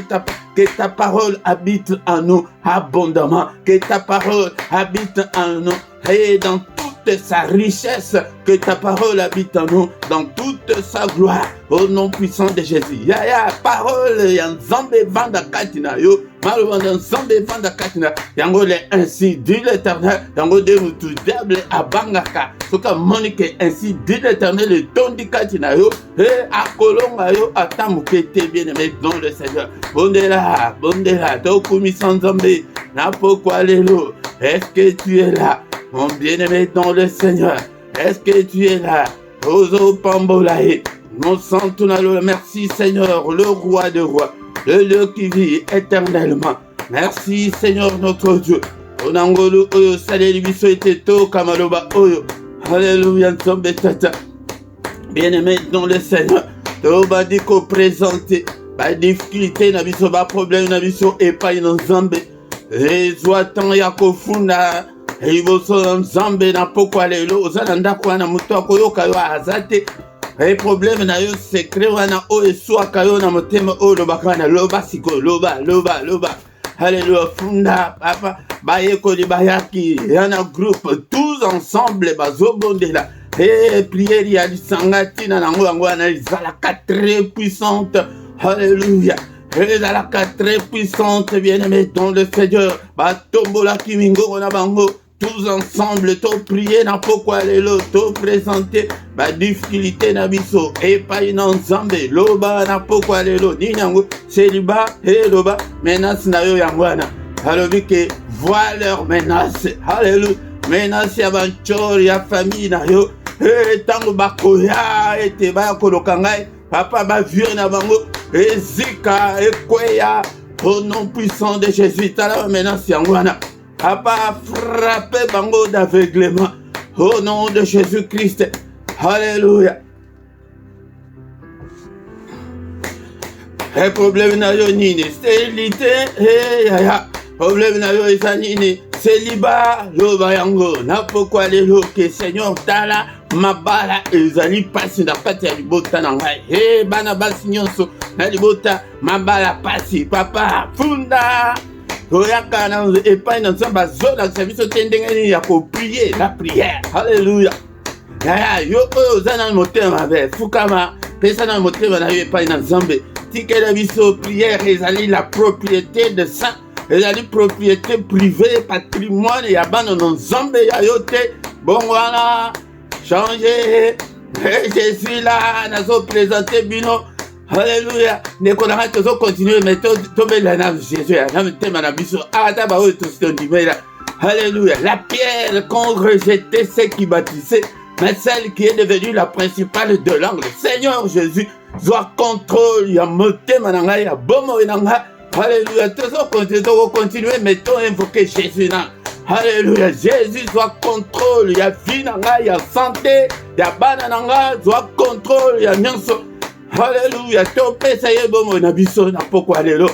que ta parole habite en nous abondamment, que ta parole habite en nous et dans toute sa richesse, que ta parole habite en nous dans toute sa gloire, au nom puissant de Jésus. Ya parole ya nzambe vanda katina yo, malwanda nzambe vanda katina, yango le ainsi dit l'Éternel, yango de mutu diable abangaka, soka monike ainsi dit l'Éternel le ton di katina yo, et akolonga yo atamukete bien aimé dans le Seigneur. Bondela, tokumi sans nzambe, na pokwa lelo, est-ce que tu es là? Mon bien-aimé dans le Seigneur, est-ce que tu es là? Ozo Pambolae, mon sang tunalo, merci Seigneur, le roi de rois, le Dieu qui vit éternellement. Merci Seigneur notre Dieu. Onangolo oyo saleli biso eteto kamaloba oyo. Alléluia, nzambe tata. Bien-aimé dans le Seigneur, toba diko présenter ba difficulté na biso ba problème na biso epai na nzambe. Ezwa tan ya kofunda liboso na nzambe na pokwa lelo oza na ndako wana moto akoyoka yo aza te problème na yo secret wana oyo eswaka yo na motema oyo lobaka wana loba sikoyo loba Alléluia, funda, papa, bayekoli bayaki, yana groupe, tous ensemble, bazobondela. Et prière ya lisangati na nango yango ana izalaka très puissante. Alléluia. Ezalaka très puissante, bien-aimé dans le Seigneur. Batombola kimingo na bango. Tous ensemble, to prier na pokwa lelo, to présenter ba difficulté na biso et pas une ensemble loba na pokwa lelo ni nango celiba et loba menace na yo yangwana alobi ke vois leur menace. Alléluia. Menace ya banchori ya famille na yo tango bakoya ete bakoloka ngai papa bavire na bango ezika ekweya au nom puissant de Jésus tala menace yangwana Papa frappé bango d'aveuglement au nom de Jésus-Christ. Alléluia. Le problème na yo nini stérilité problème na yo eza nini célibat loba yango na pokwa lelo ke Seigneur tala mabala ezali pasi na kati ya libota na ngai bana basi nyonso na libota mabala pasi papa funda toyaka na epai na nzambe azolakisa biso te ndenge nini ya koprie la prière. Alléluia. Yo oyo oza na motema mabe fukama pesa na motema na yo epai na nzambe tikela biso prière ezali la propriété de saint ezali propriété privée patrimoine ya bana na nzambe ya yo te bongo wana changer Jésus là nazo présenter bino. Alléluia. Nekonanga tozo continuer mais tobela na Jésus na mtema na biso ata ba oyo tositondimela. Alléluia. La pierre qu'ont rejeté ceux qui bâtissaient, mais celle qui est devenue la principale de l'angle. Seigneur Jésus, soit contrôle ya motema na ngai ya bomo na ngai. Alléluia. Tozo continuer mais to invoquer Jésus na. Alléluia. Jésus soit contrôle ya vie na ngai ya santé ya bana na ngai soit contrôle ya nyonso. Alléluia, topesa ye bomo na biso na pokwa lelo.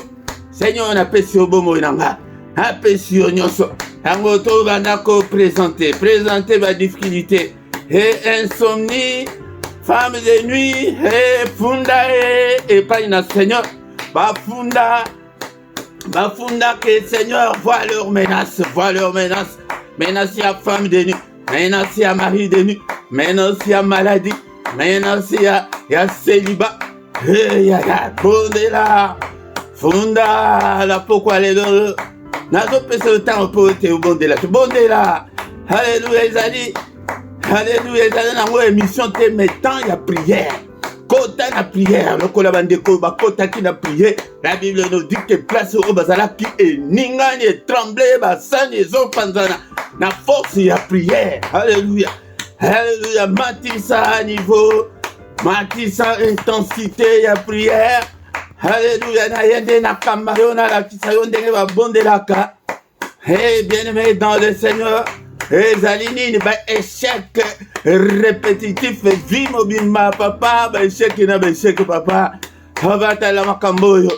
Seigneur na pesi yo bomo na nga. Apesi yo nyonso. Yango to banda ko présenter ba difficulté et insomnie, femme de nuit et funda et pas na Seigneur. Ba funda que Seigneur voit leurs menaces, menace ya femme de nuit, menace ya mari de nuit, menace ya maladie. Maintenant ya célibat ya bondela funda la pokwa lelo nazo pesa le temps pour te bondela. Alléluia ezali nango émission te mettant ya prière kota na prière lokola bandeko bakotaki na prière. La Bible nous dit que place au bazalaki eningani et trembler basani ezopanzana na force ya prière. Alléluia. Alléluia, matissa niveau, matissa intensité ya prière. Alléluia, na yende na kamaro na la kisayo ndenge ba bondelaka. Bien-aimé dans le Seigneur, ezalini ba échec répétitif vie mobile ma papa, ba échec na ba échec papa. Abata la makamboyo.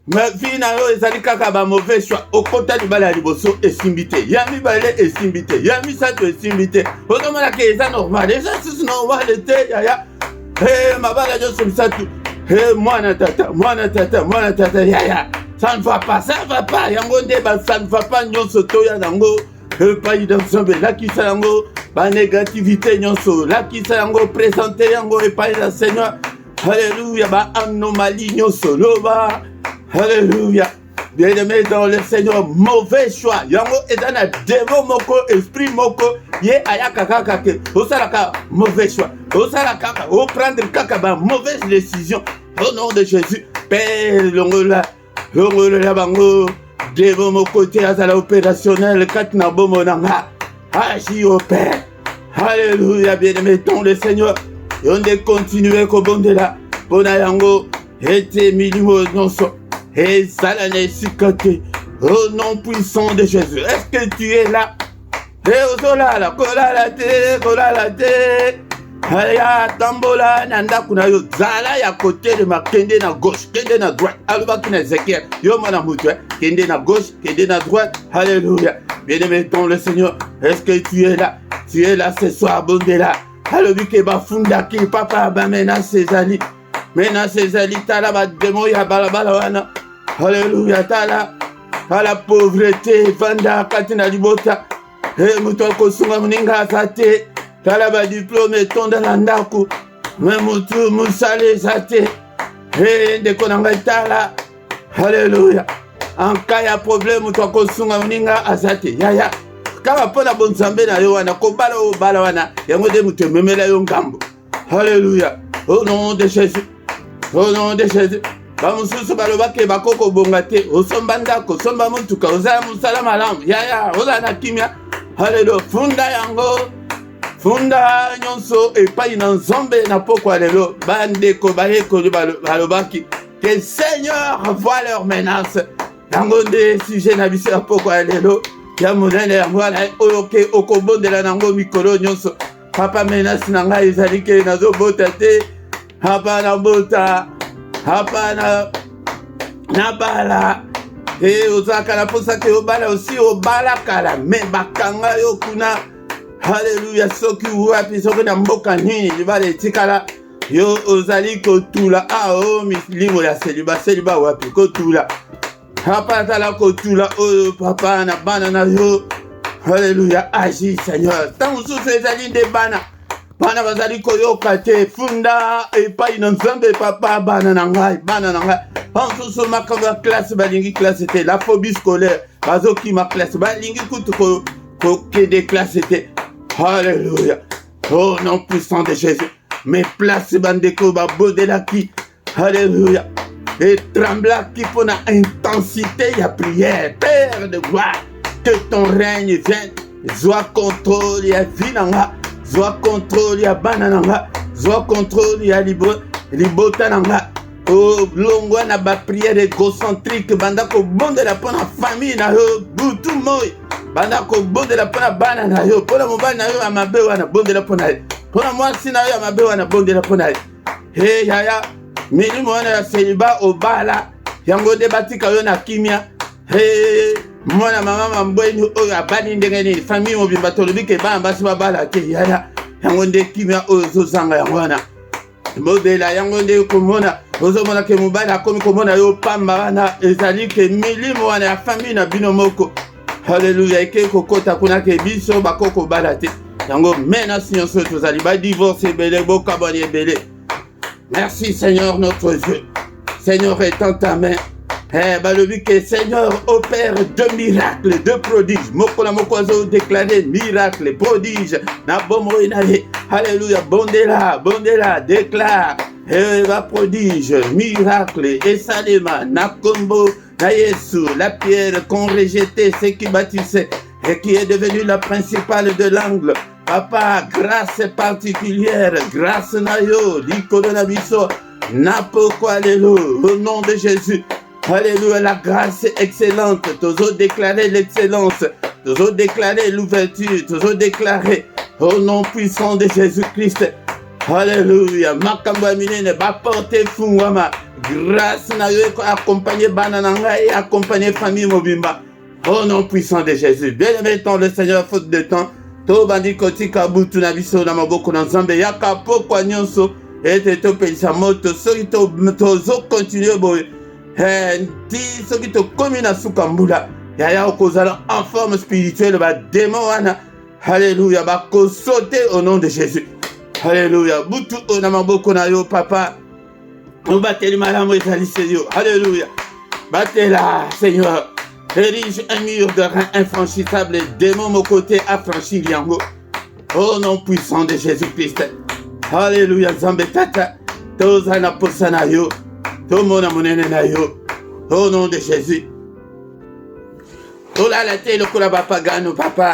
Ma vie na yo ezali kaka ba mauvais choix okota libala liboso esimbite ya mibale esimbite ya misato esimbite otomala ke eza normal eza sisi normal te yaya mabala nyonso misatu mwana tata yaya ça ne va pas yango nde ça ne va pas nyonso toya nango epai na nzambe lakisa yango ba négativité nyonso lakisa yango présenter yango epai na Seigneur. Alléluia, ba anomalie nyonso loba. Alléluia. Bien-aimé dans le Seigneur, mauvais choix. Yango ezana démon moko, esprit moko, ye ayaka kaka ke. Osalaka mauvais choix. Osalaka o prendre kaka ba mauvaise décision. Au nom de Jésus, Père longola bango. Démon moko te azala opérationnel katna bomo nanga. Agis au Père. Alléluia, bien-aimé dans le Seigneur. Yonde continuer ko bondela. Bona yango ete milimo nonso. Et salane sikate. Au nom puissant de Jésus. Est-ce que tu es là? Et ozola kola la te. Aya tambola nanda kuna yo zala ya côté de ma kende na gauche, kende na droite. Alba kina Ezekiel. Yo mana mutu kende na gauche, kende na droite. Alléluia. Bien-aimé dans le Seigneur, est-ce que tu es là? Tu es là ce soir, Bondela. Alobi ke bafunda ki papa ba mena sezali. Mena sezali tala ba demo ya balabala wana. Alléluia tala. La pauvreté vanda katina libota. E muto kosunga muninga sate. Tala ba diplôme tonda na ndako. Me mutu musale sate. E ndeko nanga tala. Alléluia. En cas ya problème muto kosunga muninga asate. Ya. Kama pona bonzambe na yo wana kobala o bala wana yango de mutu memela yo ngambo. Alléluia. Au nom de Jésus. Au nom de Jésus. Bamususu balobake bakoko bongate osomba ndako somba mutuka ozala musala malamu. Ya oza na kimia. Alléluia. Funda yango. Funda nyonso epai na nzambe na pokwa lelo bandeko bayeko balobaki que le Seigneur voit leurs menaces. Yango nde sujet na biso ya pokwa lelo. Ya monene ya mwana oyoke okobondela nango mikolo nyonso. Papa menace na ngai ezali ke nazobota te. Hapana bota. Hapana nabala. Ozaka na posa ke obala aussi obala kala. Me bakanga yo kuna. Hallelujah. Soki wapi soki na mboka nini libala etikala. Yo ozali kotula. Milimo ya seliba wapi kotula. Papa tala kotula oyo papa na bana na yo. Alléluia. Agis Seigneur. Tant sous ezali nde bana. Bana bazali koyoka te funda epai na nzambe papa bana na ngai. Tant sous makambo ya classe balingi classe te. La phobie scolaire. Bazoki ma classe balingi kutu ko des classes te. Alléluia. Oh nom puissant de Jésus. Mes places bandeko ba bodela ki. Alléluia. Et trembla qui pour la intensité y a prière. Père de gloire, que ton règne vienne. Sois contrôle y a vinanga. Sois contrôle y a banananga. Sois contrôle y a libotananga. Oh, longwa na ba prière égocentrique. Banda ko bonde la pona famille na yo. Boutou moi. Banda ko bonde la pona banana yo. Pona mobile na yo amabe wana bonde la pona. Pona mwasi na yo amabe wana bonde la pona. Hey yaya. Mili mwana ya seliba obala yango de batika yo na kimia. Mwana mama mambwenyu oyo abani ndenge nini famille mobimba tolobi ke basi babala te yaya yango nde kimia oyo zozanga yango wana modela yango nde komona ozomona ke mobali akomi komona yo pamba wana ezali ke milimo wana ya famille na bino moko. Haleluya. Eke kokota kuna ke biso bakoko bala te yango mena nyonso tozali ba divorce ebele bokabani ebele. Merci Seigneur notre Dieu. Seigneur étend ta main. Balobi que Seigneur opère de miracles, de prodiges. Mokola mokozo déclaré miracle, prodige. Na bomo inaye. Alléluia. Bondela, déclare. Va prodige, miracle. Et salema, na kombo, na Yesu, la pierre qu'on rejetait, ce qui bâtissait et qui est devenue la principale de l'angle. Papa, grâce particulière, grâce nayo, l'icolonabiso, napokwa lelo, au nom de Jésus. Alléluia, la grâce excellente, toujours déclarer l'excellence, toujours déclarer l'ouverture, toujours déclarer au nom puissant de Jésus-Christ. Alléluia, makamba minene, ba porte fungwama, grâce nayo, accompagner banananga et accompagner famille mobimba. Au nom puissant de Jésus. Bien-aimé dans le Seigneur, faute de temps. To bandi kotika butu na biso na maboko na nzambe yaka pokwa nyonso ete to pelisa moto soki to zo continuer boye ti soki to komi na suka mbula yaya okozala en forme spirituelle ba démon wana. Alléluia. Ba ko sauter au nom de Jésus. Alléluia. Butu na maboko na yo papa. Obateli malamu ezali Seigneur. Alléluia. Batela Seigneur. Érige un mur de rein infranchissable, démon mon côté affranchi yango. Au nom puissant de Jésus-Christ. Alléluia. Zambé tata. Tozana posana yo. Tomona monene na yo. Au nom de Jésus. Tola la te lokola bapagano papa.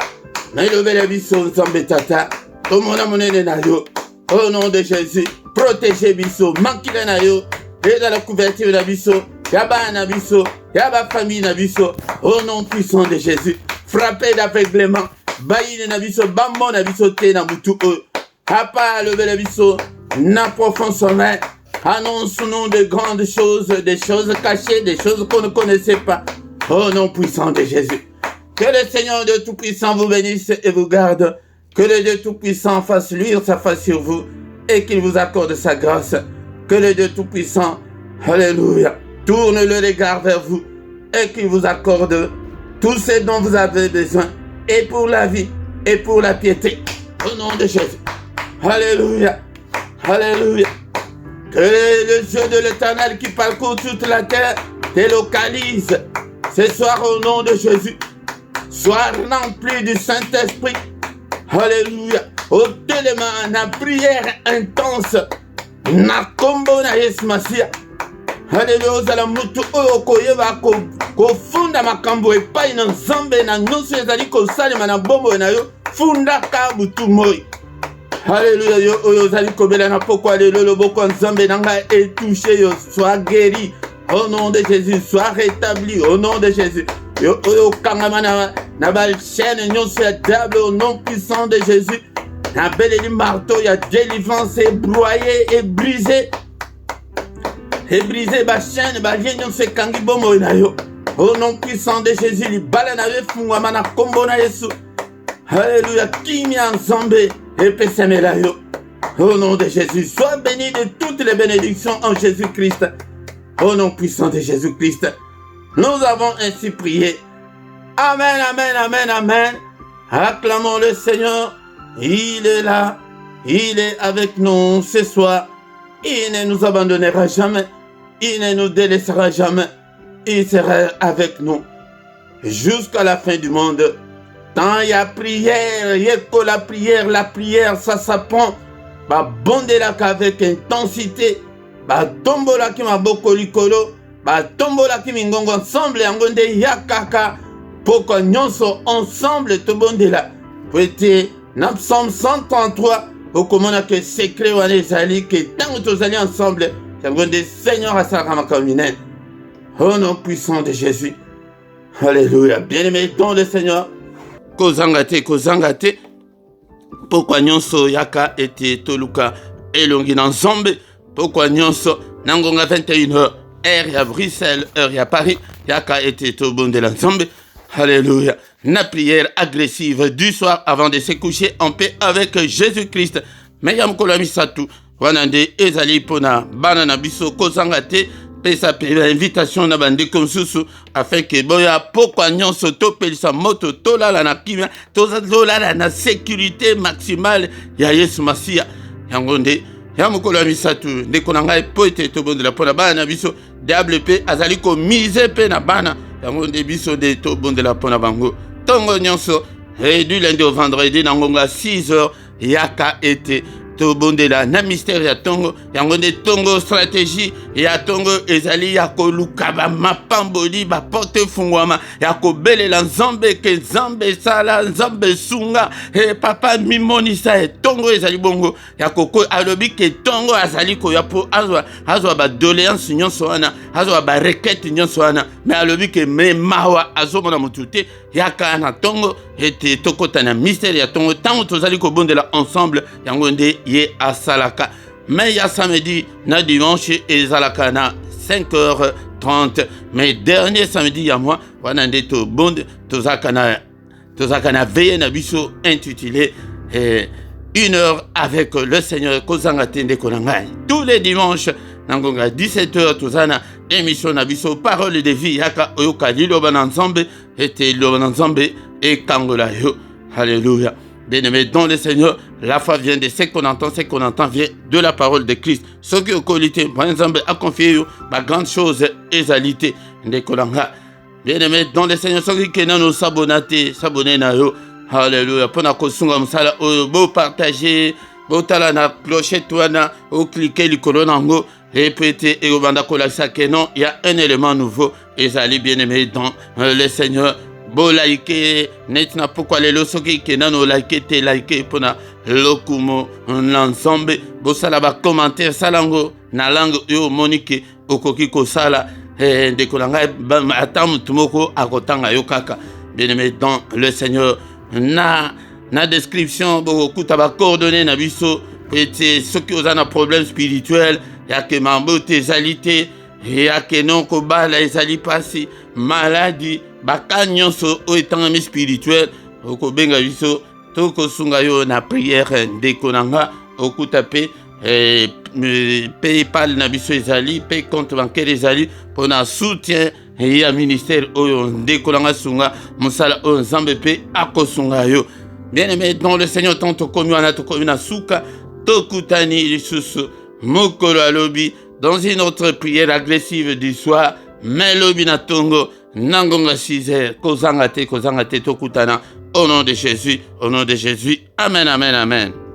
Na ilobele biso zambé tata. Tomona monene na yo. Au nom de Jésus. Protégez biso. Mankile na yo. Et dans la couverture na biso. Yaba na biso. Yaba famille na biso. Au nom puissant de Jésus. Frappé d'aveuglement. Baïne na biso. Bambo na biso te na mutu o. Papa levé la biso. Na profond sommeil. Annonce-nous de grandes choses, des choses cachées, des choses qu'on ne connaissait pas. Au nom puissant de Jésus. Que le Seigneur de Tout-Puissant vous bénisse et vous garde. Que le Dieu Tout-Puissant fasse luire sa face sur vous et qu'il vous accorde sa grâce. Que le Dieu Tout-Puissant, alléluia, tourne le regard vers vous et qu'il vous accorde tout ce dont vous avez besoin, et pour la vie et pour la piété. Au nom de Jésus. Alléluia. Alléluia. Que le Dieu de l'Éternel qui parcourt toute la terre délocalise ce soir au nom de Jésus. Sois rempli du Saint-Esprit. Alléluia. Au tellement na prière intense. Na kombo na Yesu Masia. Alléluia. Ozala mutu oyo koyeba kofunda makambo epai na Nzambe na nyonso ezali kosalema na bombo na yo. Fundaka butu moi. Alléluia. Yo oyo ozali kobela na pokwa lelo loboko Nzambe na ngai etouché yo. Sois guéri. Au nom de Jésus, sois rétabli au nom de Jésus. Yo kangama na ba chaîne nyonso ya diable au nom puissant de Jésus. Na beleli marteau ya délivrance est broyé et brisé. Et brisé ba chaîne ba lien nyonso kangi bomo na yo. Au nom puissant de Jésus, libala na yo fungwama na kombo na Yesu. Alléluia, kimia Nzambe epesemela yo. Au nom de Jésus, sois béni de toutes les bénédictions en Jésus-Christ. Au nom puissant de Jésus-Christ, nous avons ainsi prié. Amen, amen, amen, amen. Acclamons le Seigneur. Il est là. Il est avec nous ce soir. Il ne nous abandonnera jamais. Il ne nous délaissera jamais. Il sera avec nous jusqu'à la fin du monde. Tant il y a prière, il y a que la prière, ça s'apprend. Bah, bondez-la qu'avec intensité. Ba tombola ki maboko likolo, ba tombola ki mingongo ensemble yangonde yakaka poko nyonso ensemble tobondela. Poete na psaume 133 okomona ke secret wana ezali ke tango tozali ensemble yangonde Seigneur asalaka makambo minene. Au nom puissant de Jésus. Alléluia. Bien-aimé dans le Seigneur. Kozangate poko nyonso yaka ete toluka elongi na Nzambe. Pourquoi nyonso nangonga 21h heure à Bruxelles, heure à Paris, yaka été au bon de l'ensemble. Alléluia. Na prière agressive du soir avant de se coucher en paix avec Jésus-Christ. Mais yam kolamisatu wanande ezali pona banana biso kozangate pesa pe invitation na bande konsusu afin que boya pourquoi nyonso to pelisa moto to la na kimia to la na sécurité maximale ya Yesu Masia yangonde ya mokolo ya misatu ndeko na ngai po ete tobondela mpo na bana na biso diable mpe azali komise mpe na bana yango nde biso nde tobondela mpo na bango ntongo nyonso du lundi au vendredi na ngonga 6h yaka ete tobondela na mystère ya tongo yango nde tongo stratégie ya tongo ezali ya koluka bamapamboli baporte fungwama ya kobelela Nzambe ke Nzambe sala Nzambe sunga papa mimonisa tongo ezali bongo ya koko alobi ke tongo azali koya po azwa ba doléance nyonso wana azwa ba requête nyonso wana mais alobi ke me mawa azomona mutu te yaka na tongo ete tokota na mystère ya tongo tango tozali kobondela ensemble yango nde ye asalaka. Mais ya samedi na dimanche ezalaka na 5h30 mais dernier samedi ya moi wana nde to bonde tozaka na veille na biso intitulé 1 heure avec le Seigneur kozanga tende konangai. Tous les dimanches nangonga 17h tozana émission na biso parole de vie yaka oyoka liloba na Nzambe ete liloba na Nzambe et kangola yo. Alléluia. Bien-aimé dans le Seigneur, la foi vient de ce qu'on entend vient de la parole de Christ. Ce qui est qualité, par exemple, a confié ma grande chose ezalité de kolanga. Bien-aimé dans le Seigneur, ce qui est nous s'abonner na yo. Alléluia. Pour na kosunga musala beau partager, beau tala na clochette wana, ou cliquer likolo nango, répéter et au banda kolakisa que non, il y a un élément nouveau ezali bien-aimé dans le Seigneur. Bo like net na pourquoi les losoki ke nano like te like pona lokumo l'ensemble bo sala ba commentaire salango na langue yo monique okoki ko sala de kolanga atam tumoko akotanga yo kaka bien-aimé dans le Seigneur na description bo kuta ba coordonnées na biso ete ceux qui ont un problème spirituel ya ke mambo tes alité yake non kobala ezali pasi maladie baka nyonso oyo etangami spirituel okobenga biso tokosunga yo na priere ndeko na nga okuta mpe paypal na biso ezali mpe compte bancaire ezali mpona soutien ya ministère oyo ndeko na nga sunga mosala oyo nzambe mpe akosunga yo. Bien-aimé dans le Seigneur, tant tokomi wana tokomi na suka tokutani lisusu mokolo alobi dans une autre prière agressive du soir mais lobi na tongo nangonga 6h kozanga te tokutana au nom de Jésus, amen, amen, amen.